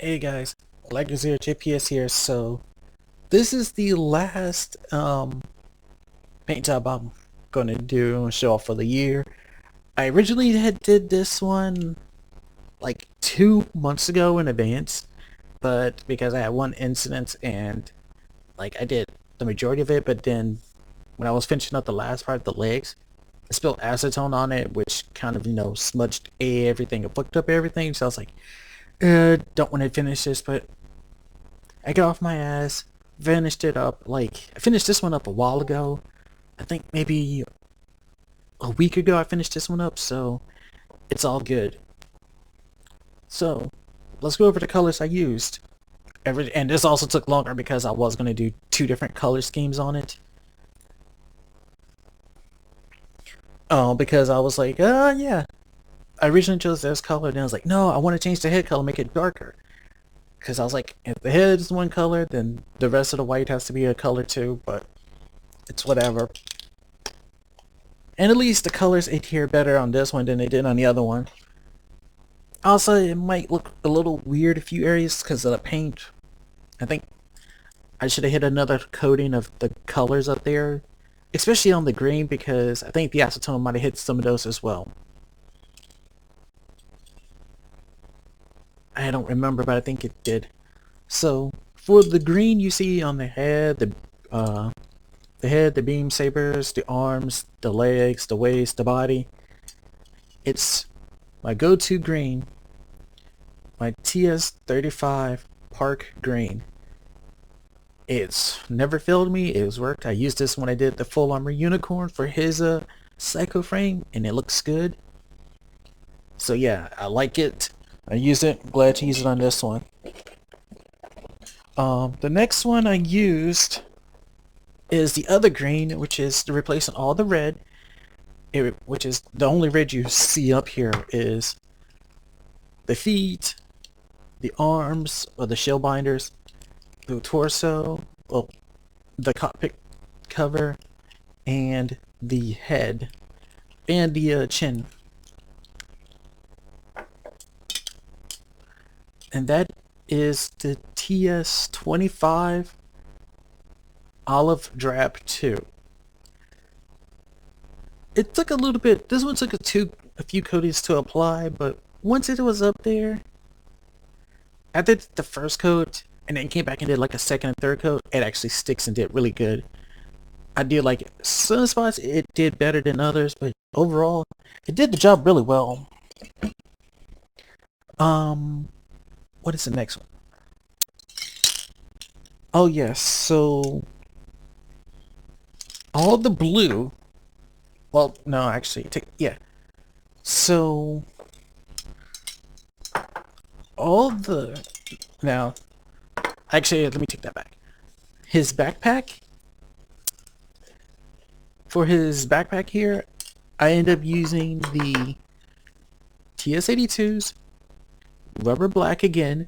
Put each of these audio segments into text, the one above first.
Hey guys, Legacy JPS here. So this is the last paint job I'm gonna do and show off for the year. I originally had did this one like 2 months ago in advance, but because I had one incident and like I did the majority of it, but then when I was finishing up the last part, the legs, I spilled acetone on it, which kind of smudged everything, it fucked up everything. So I was like, don't want to finish this, but I got off my ass, finished it up. Like, I finished this one up a while ago. I think maybe a week ago I finished this one up, so it's all good. So, let's go over the colors I used. And this also took longer because I was going to do two different color schemes on it. Oh, because I was like, yeah. I originally chose this color, and I was like, no, I want to change the head color, make it darker. Because I was like, if the head is one color, then the rest of the white has to be a color too, but it's whatever. And at least the colors adhere better on this one than they did on the other one. Also, it might look a little weird a few areas because of the paint. I think I should have hit another coating of the colors up there, especially on the green, because I think the acetone might have hit some of those as well. I don't remember, but I think it did. So for the green you see on the head, the beam sabers, the arms, the legs, the waist, the body, it's my go-to green, my TS35 Park Green. It's never failed me. It was worked. I used this when I did the full armor unicorn for his psycho frame, and it looks good. So yeah, I like it. I used it. I'm glad to use it on this one. The next one I used is the other green, which is to replace all the red. Which is the only red you see up here is the feet, the arms, or the shell binders, the torso, well, the cockpit cover, and the head, and the chin. And that is the TS25 Olive Drab 2. It took a little bit, this one took a few coatings to apply, but once it was up there, I did the first coat and then came back and did like a second and third coat. It actually sticks and did really good. I did like some spots it did better than others, but overall it did the job really well. Um, what is the next one? Oh yes, so all the blue. Well, no, actually, yeah. So all the now, actually, let me take that back. His backpack. For his backpack here, I end up using the TS82's rubber black again.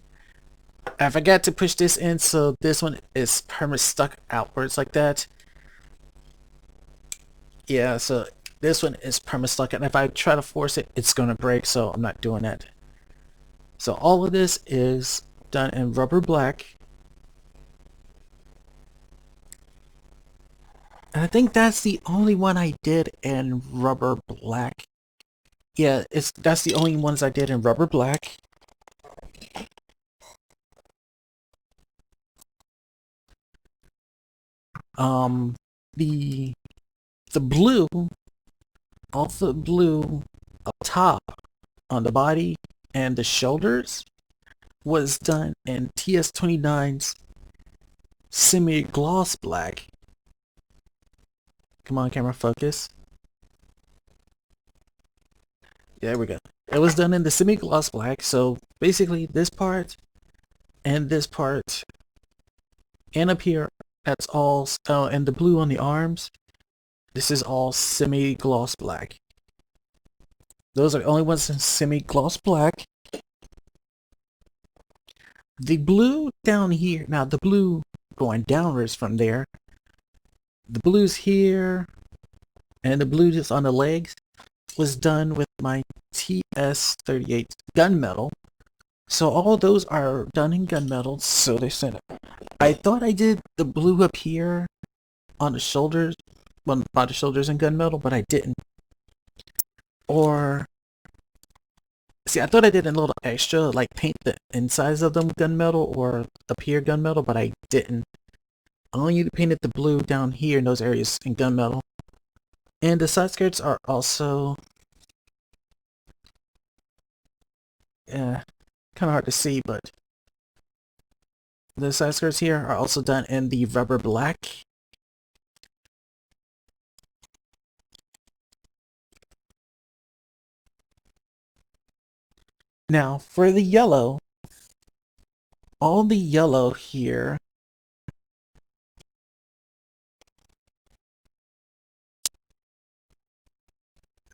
I forgot to push this in, so this one is permanent stuck outwards like that. Yeah, so this one is permanent stuck, and if I try to force it, it's gonna break, so I'm not doing that. So all of this is done in rubber black. And I think that's the only one I did in rubber black. Yeah, that's the only ones I did in rubber black. Um, the blue, all the blue up top on the body and the shoulders was done in TS29's semi-gloss black. Come on, camera, focus. There we go. It was done in the semi-gloss black, so basically this part and this part and up here, that's all, and the blue on the arms, this is all semi-gloss black. Those are the only ones in semi-gloss black. The blue down here, now the blue going downwards from there, the blues here, and the blue just on the legs was done with my TS38 gunmetal, So all those are done in gunmetal, so they said I thought I did the blue up here on the shoulders, well, by the shoulders in gunmetal, but I didn't. Or see, I thought I did a little extra, like paint the insides of them gunmetal or up here gunmetal, but I didn't. I only painted the blue down here in those areas in gunmetal. And the side skirts are also kind of hard to see, but the side skirts here are also done in the rubber black. Now, for the yellow, all the yellow here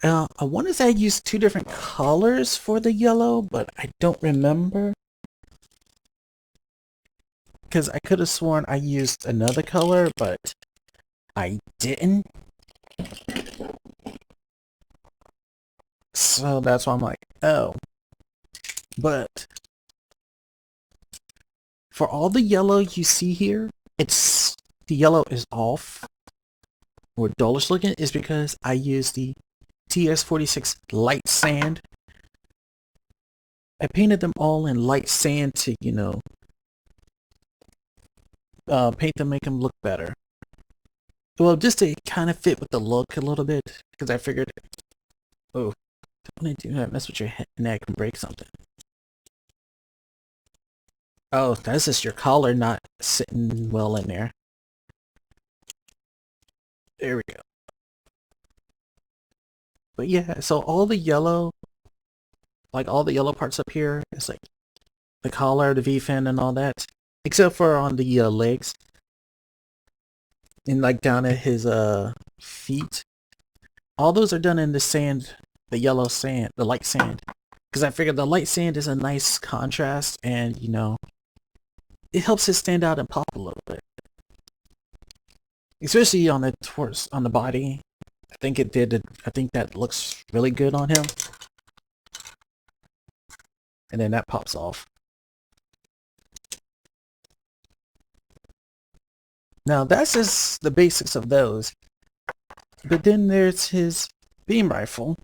I want to say I used two different colors for the yellow, but I don't remember. Because I could have sworn I used another color, but I didn't. So that's why I'm like, oh. But for all the yellow you see here, the yellow is off or dullish looking is because I used the TS46 light sand. I painted them all in light sand to, you know, paint them, make them look better. Well, just to kind of fit with the look a little bit, because I figured, oh, don't do that, mess with your neck and break something. Oh, that's just your collar not sitting well in there. There we go. But yeah, so all the yellow, like all the yellow parts up here, it's like the collar, the V-fin, and all that, except for on the legs. And like down at his feet. All those are done in the sand, the yellow sand, the light sand. Because I figured the light sand is a nice contrast and, you know, it helps it stand out and pop a little bit. Especially on the torso, on the body. I think it did. I think that looks really good on him. And then that pops off. Now that's just the basics of those. But then there's his beam rifle.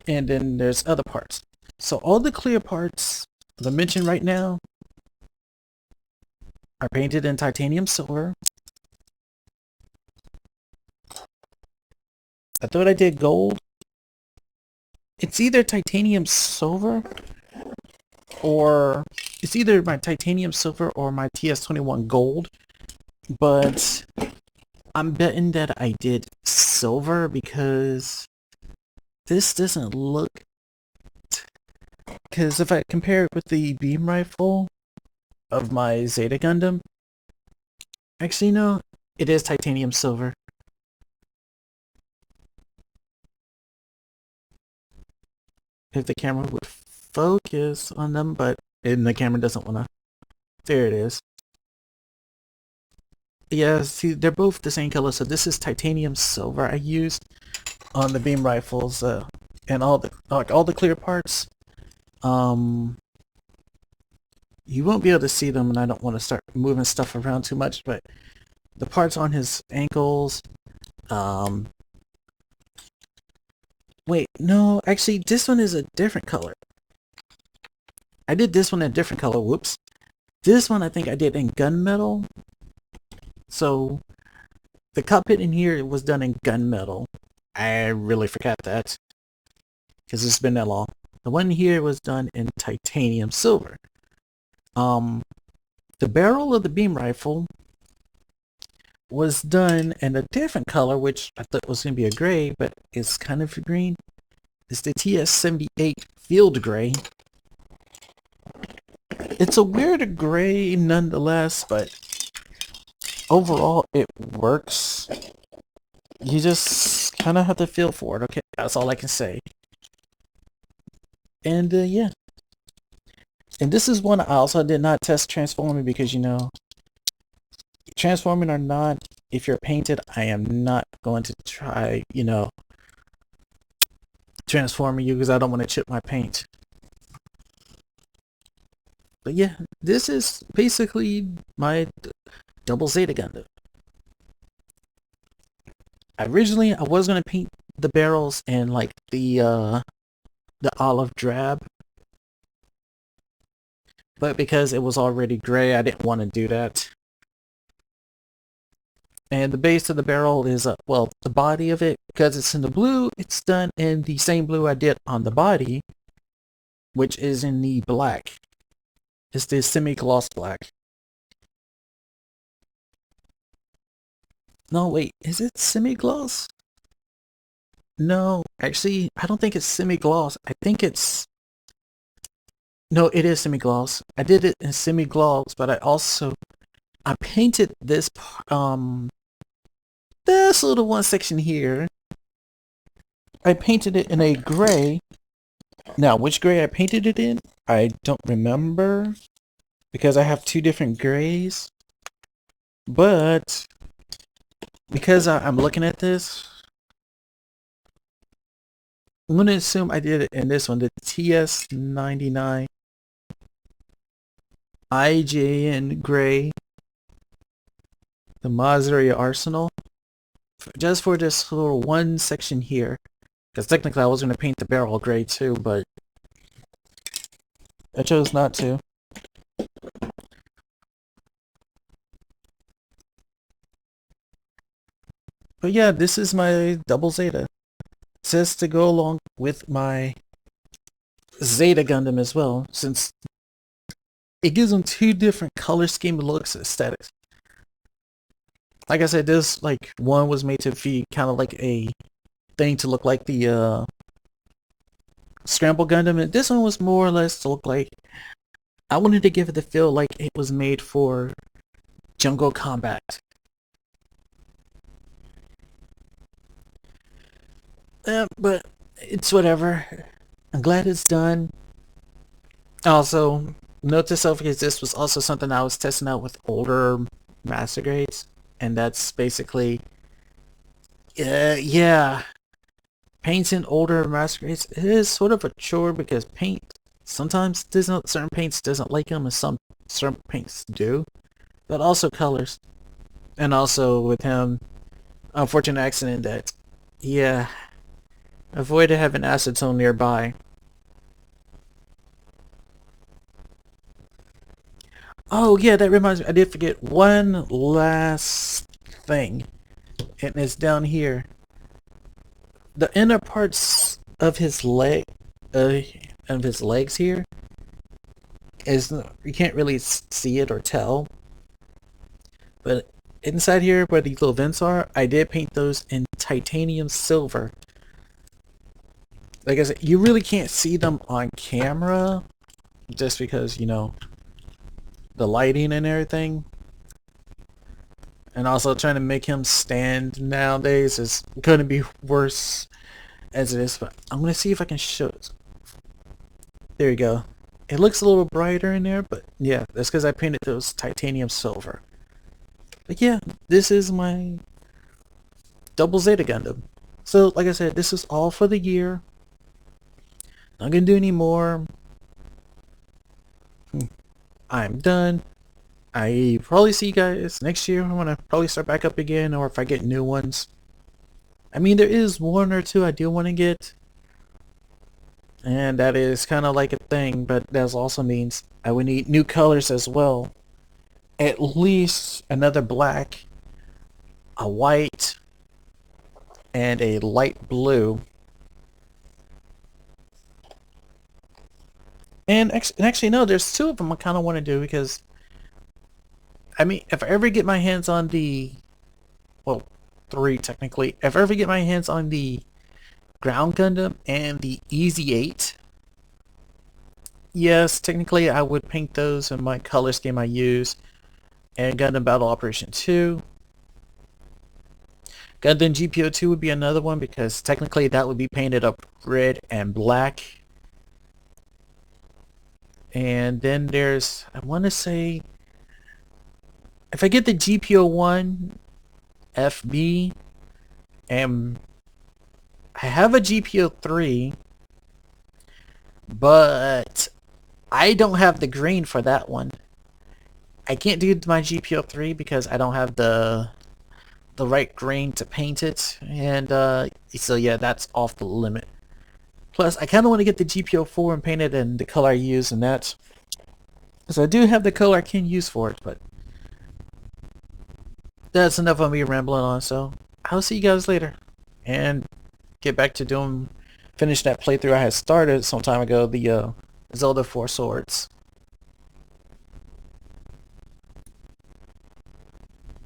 And then there's other parts. So all the clear parts that I mentioned right now are painted in titanium silver. I thought I did gold. It's either titanium silver or it's either my titanium silver or my TS21 gold. But I'm betting that I did silver because this doesn't look... Because if I compare it with the beam rifle of my Zeta Gundam, actually no, it is titanium silver. If the camera would focus on them, but the camera doesn't want to. There it is. Yeah, see, they're both the same color, so this is titanium silver I used on the beam rifles, and all the clear parts. You won't be able to see them, and I don't want to start moving stuff around too much, but the parts on his ankles, wait, no, actually, this one is a different color. I did this one in a different color, whoops. This one I think I did in gunmetal. So, the cockpit in here was done in gunmetal. I really forgot that, because it's been that long. The one here was done in titanium silver. The barrel of the beam rifle was done in a different color, which I thought was going to be a gray, but it's kind of green. It's the TS78 field gray. It's a weird gray nonetheless, but overall it works. You just kind of have to feel for it, okay? That's all I can say. And yeah. And this is one I also did not test transforming because, you know, transforming or not, if you're painted, I am not going to try, you know, transforming you because I don't want to chip my paint. But yeah, this is basically my Double Zeta Gundam. Originally, I was gonna paint the barrels in like the olive drab, but because it was already gray, I didn't want to do that. And the base of the barrel is, well, the body of it, because it's in the blue, it's done in the same blue I did on the body, which is in the black. It's the semi-gloss black. No, wait, is it semi-gloss? No, actually, I don't think it's semi-gloss. I think it's... No, it is semi-gloss. I did it in semi-gloss, but I painted this little one section here. I painted it in a gray. Now, which gray I painted it in, I don't remember, because I have two different grays. But because I'm looking at this, I'm going to assume I did it in this one, the TS99 IJN gray, the Mazdaria Arsenal, just for this little one section here. Because technically I was going to paint the barrel gray too, but I chose not to. But yeah, this is my Double Zeta. It says to go along with my Zeta Gundam as well, since it gives them two different color scheme, looks, aesthetics. Like I said, this like one was made to be kind of like a thing to look like the Scramble Gundam, and this one was more or less to look like, I wanted to give it the feel like it was made for jungle combat. But it's whatever. I'm glad it's done. Also, note to self, because this was also something I was testing out with older master grades, and that's basically, yeah, painting older master grades is sort of a chore, because paint sometimes doesn't, certain paints doesn't like them, and certain paints do, but also colors. And also with him, unfortunate accident that, yeah, avoided having acetone nearby. Oh yeah, that reminds me, I did forget one last thing, and it's down here. The inner parts of his legs here is, you can't really see it or tell, but inside here where these little vents are, I did paint those in titanium silver. Like I said, you really can't see them on camera, just because, you know, the lighting and everything. And also trying to make him stand nowadays is going to be worse as it is. But I'm going to see if I can show it. There you go. It looks a little brighter in there, but yeah, that's because I painted those titanium silver. But yeah, this is my Double Zeta Gundam. So like I said, this is all for the year. Not going to do any more. I'm done. I probably see you guys next year. I'm gonna probably start back up again, or if I get new ones. I mean, there is one or two I do want to get, and that is kind of like a thing, but that also means I would need new colors as well. At least another black, a white, and a light blue. And actually, no, there's two of them I kind of want to do, because I mean, if I ever get my hands on the, well, three technically, if I ever get my hands on the Ground Gundam and the Easy 8, yes, technically I would paint those in my color scheme I use, and Gundam Battle Operation 2. Gundam GPO 2 would be another one, because technically that would be painted up red and black. And then there's, I want to say, if I get the GPO 1 FB, and I have a GPO 3, but I don't have the green for that one. I can't do my GPO 3 because I don't have the right green to paint it, and so yeah, that's off the limit. Plus, I kind of want to get the GPO 4 and paint it in the color I use in that. So I do have the color I can use for it, but that's enough of me rambling on, so I'll see you guys later. And get back to finish that playthrough I had started some time ago, the Zelda Four Swords.